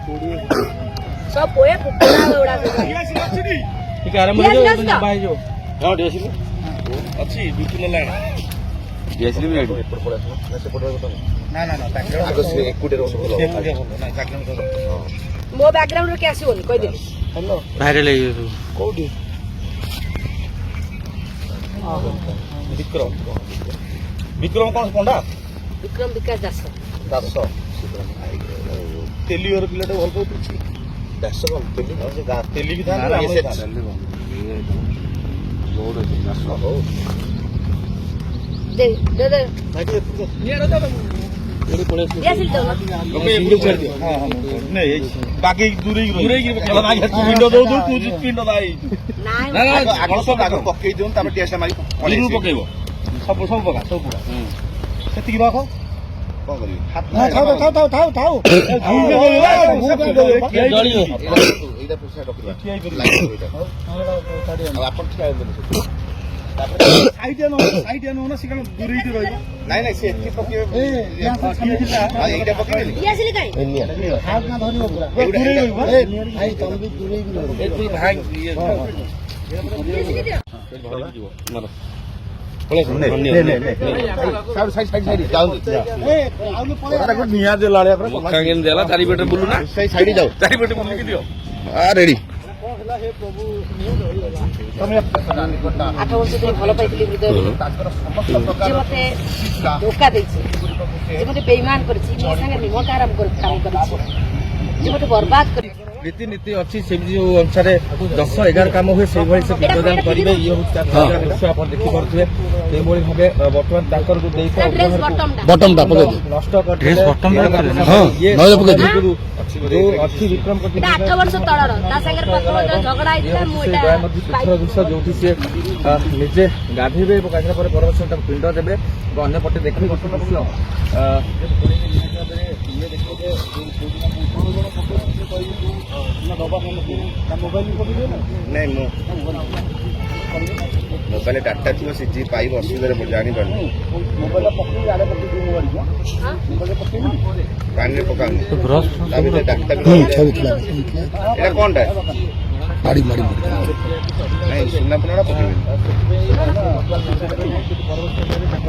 सब पोए कुकुड़ा उड़ा दे ठीक है आराम से जो भाई जो हां डीएसएल अच्छी बिल्कुल लाइन डीएसएल भी रेडी पड़ पड़ा ना से पड़ ना ना ना बैकग्राउंड आगे से एकुटे रो बोलो ना बैकग्राउंड मो बैकग्राउंड रे कैसे होनी कोई दे हेलो वायरल है ये कोडी विक्रम विक्रम कौन पंडा विक्रम विकास दास तेली और पिलाटे भल पाउछि दास कौन तेली से गा तेली भी था ना ये रोड है दास हो दे दे दे ये रो दो ये पड़े ये सिल दो सिंगल कर दियो हां हां नहीं बाकी दूर ही चला ना विंडो दो तू विंडो दाई ना ना आगो सब आगो पकई दियो तापर टेस्ट मारी पड़े पकईबो सब पका सेति रखो कौन करियो हाथ थाओ जळियो एटा पुछा रखियो लाइन एटा अब आपण ठिया देले साइड न ना सिकन दूरी ही रहइबो नाही नाही से एति पके हां एटा पके देली ये सिल काई हाथ ना धरिबो पूरा दूरी रहइबो ए भाई तुम भी दूरी ही रहो ए तू भाग ये सिल दियो मारो रेडी 8 वर्ष धरि भल पाइथिलि हृदय जे मते धोखा दैछि जे मते बेईमान करछि मो संगे निमक आराम कर काम करछि जे मते बर्बाद कर रीतिनीति अच्छी से अनुसार 10-11 काम हुए से भाई से पिंडदान करेंगे ये दृश्य आप देखी पारे भाव बर्तमान बटम नष्ट जो अच्छी विक्रम 8 वर्ष तळर ता संगे प्रथम झगड़ा आइला मु एटा दृश्य जो से निजे गाधेबे गाधेला पर परमेश्वर पिंड देबे अन्य पटे देखिए दृश्य नहीं मोबाइल डाटा थी सीजी पाइब असुविधा जानी पार पानी पका डाटा कौन माड़ी नहीं सुना पुना पकड़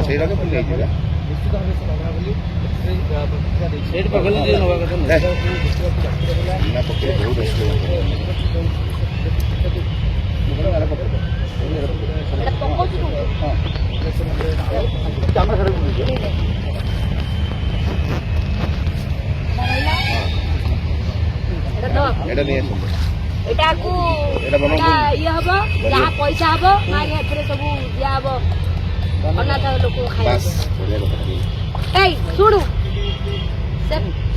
से एटा को ये हबो जहाँ पैसा हबो ना ये थरे सब दिया हबो अनाथ लोक खाइ ए सुनु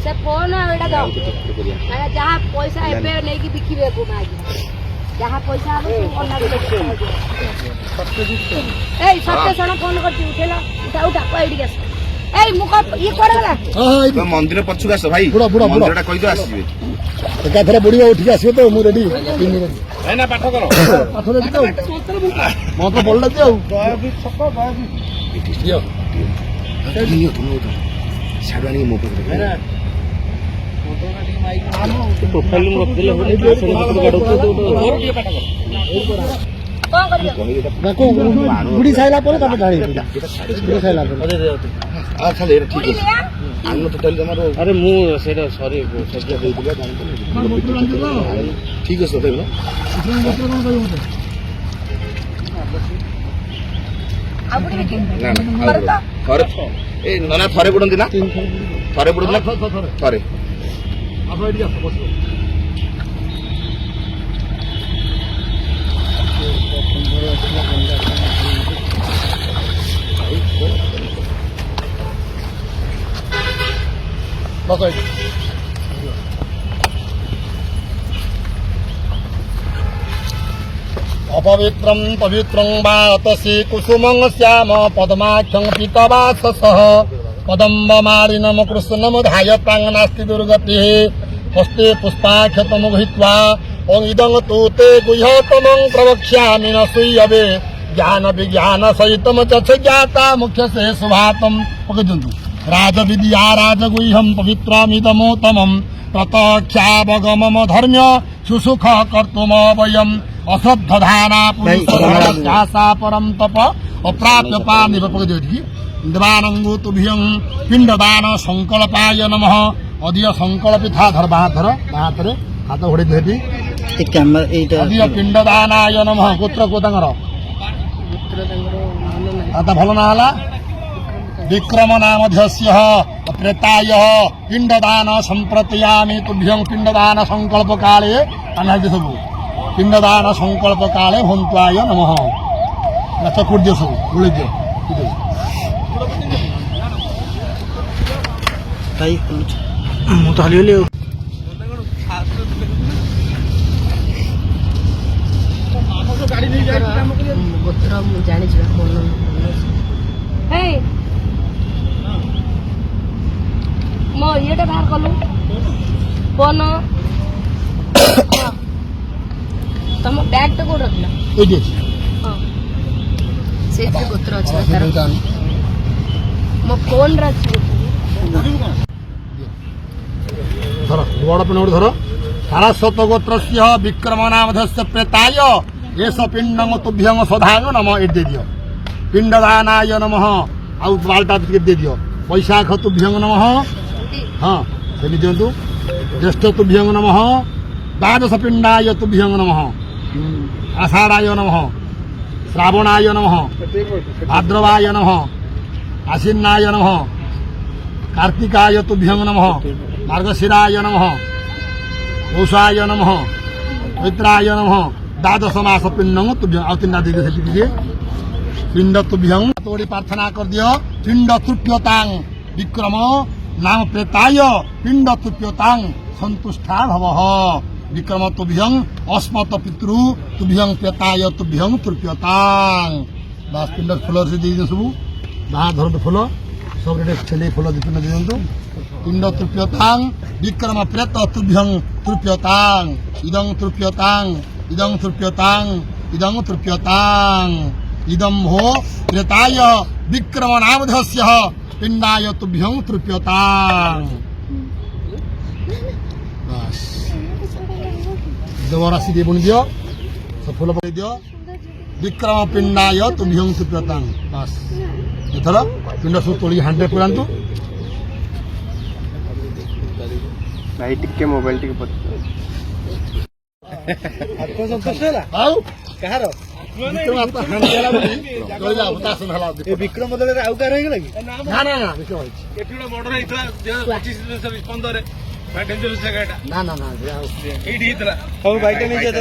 से फोन एटा दो ना जहाँ पैसा एबे नै कि बिकिबे को मागी जहाँ पैसा हबो अनाथ लोक ए सत्य सण फोन करती उठेला उठा कोइडी गस ए मुख ये करला हां मंदिर पछुगा स भाई मंदिरटा कहि दो आसीबे एका थरा बुढ़िया उठी आसियो तो मु रेडी है ना पाठ करो पाठ रेडी तो म तो बोल लगे दयाबी छक दयाबी दियो दियो तुम तो साडवानी मो पर है प्रोफाइल में रख देले हो सब गाडो तो और दिए पाठ करो कोन करियो ना को बुढ़ी साइला पर तब ढाली बुढ़ी साइला पर अच्छा ले ठीक है आनो टोटल तमारो अरे मु सेटा सॉरी सज्जा दे दिला जान ठीक है सोते ना आबुडी के ना ना थरे ए ना थरे पडंती ना थरे पडंती ना थरे अब आइडिया बस अपवित्रं पवित्रं वा तस्य कुसुमं श्याम पद्माख्यं पीतवाससः पदम्बमालिनं कृष्णमुधायतां नास्ति दुर्गतिः हस्ते पुष्पाक्षतं गृहीत्वा ओं इदं तु ते गुह्यतमं प्रवक्ष्यामि न सूयवे ज्ञान विज्ञान सहितं च ज्ञाता मुख्यसे सुभातं पकड़ନ୍ତୁ राजविद्या राजगुह्यम पवित्रमिदमोत्तमम् प्रतक्षावगमम धर्म्य सुसुख कर्तुमवयम् अश्रद्धधाना पुरुषासा परम तप अप्राप्य पानिव पकड़ि देवानंगो तुभ्यं पिंडदान संकल्पाय नमः अधिय संकल्प था धर बाहातर हाथ घोड़े देती अधिय पिंडदानाय नमः गोत्र को तांगर आता भल ना हला विक्रम नामध्यस्य प्रेताय पिंडदान संप्रतयामि तुभ्यं पिंडदान संकल्प काले अनादि सब पिंडदान संकल्प काले भंत्वाय नमः चकुर दियो सब बोले दियो ମୁଁ ତ ହାଲିଗଲି ଆଉ ଗୋତ୍ର ମୁଁ ଜାଣିଛି ମୋ ଇଏଟା ବାହାର କଲୁ ଫୋନ ତମ ବ୍ୟାଗ୍ ଟା କୋଉଠି ରଖିଲ ଏଇଠି ଅଛି ହଁ ସେଇଥିରେ ଗୋତ୍ର ଅଛି ନା ତାର ମୋ ଫୋନରେ ଅଛି धर बड़ पिंड धर सारस्वत गोत्र विक्रम नामधस्य प्रेताय एस पिंडंग तुभ्यंग सदांग नम ए दे दियो पिंडदानाय नमः आउ बालटा दे दियो वैशाख तुभ्यंग नमः हाँ सेमि दियंतु ज्येष्ठ तुभ्यंग नमः द्वादश पिंडाय तुभ्यंग नमः आषाढ़ाय नमः श्रावणाय नमः भाद्रवाय नमः आश्विनाय नमः कार्तिकाय तुभ्यंग नमः मार्गशिराय नमः पौषाय नमः चैत्राय नमः द्वादश मास पिंडंग तुभ्यंग आउ तीन दे दे पिंड तुभ्यंग तोड़ी प्रार्थना कर दियो पिंड तृप्यतांग विक्रम नाम प्रेताय पिंड तृप्यतांग संतुष्टा भवः विक्रम तुभ्यंग अस्मत् पितृ तुभ्यंग प्रेताय तुभ्यंग तृप्यतांग बस पिंड फूल से दे सब बाहर धरत फूल सब छेले फूल पिंड दिंतु पिंड तृप्यतांग विक्रम प्रेत तुभ्यंग तृप्यतांग इदं तृप्यतांग इदं तृप्यतांग इदं तृप्यतांग इदं हो प्रेताय विक्रम नामधस्य पिंडाय तुभ्यंग तृप्यतांग बस देवराशि दे बुन दियो सब फूल पकड़ दियो विक्रम पिंडाय तुभ्यंग तृप्यतांग बस एथर पिंड सब तोड़ी हांडे पुरांतु भाई टिके मोबाइल टिके विक्रम दल आउ कार हो गला कि ना ना ना विक्रम एठी मर्डर हेतला 25 15 रे डेंजरस जगह ना ना ना एठी हेतला हो बाइक नहीं जाता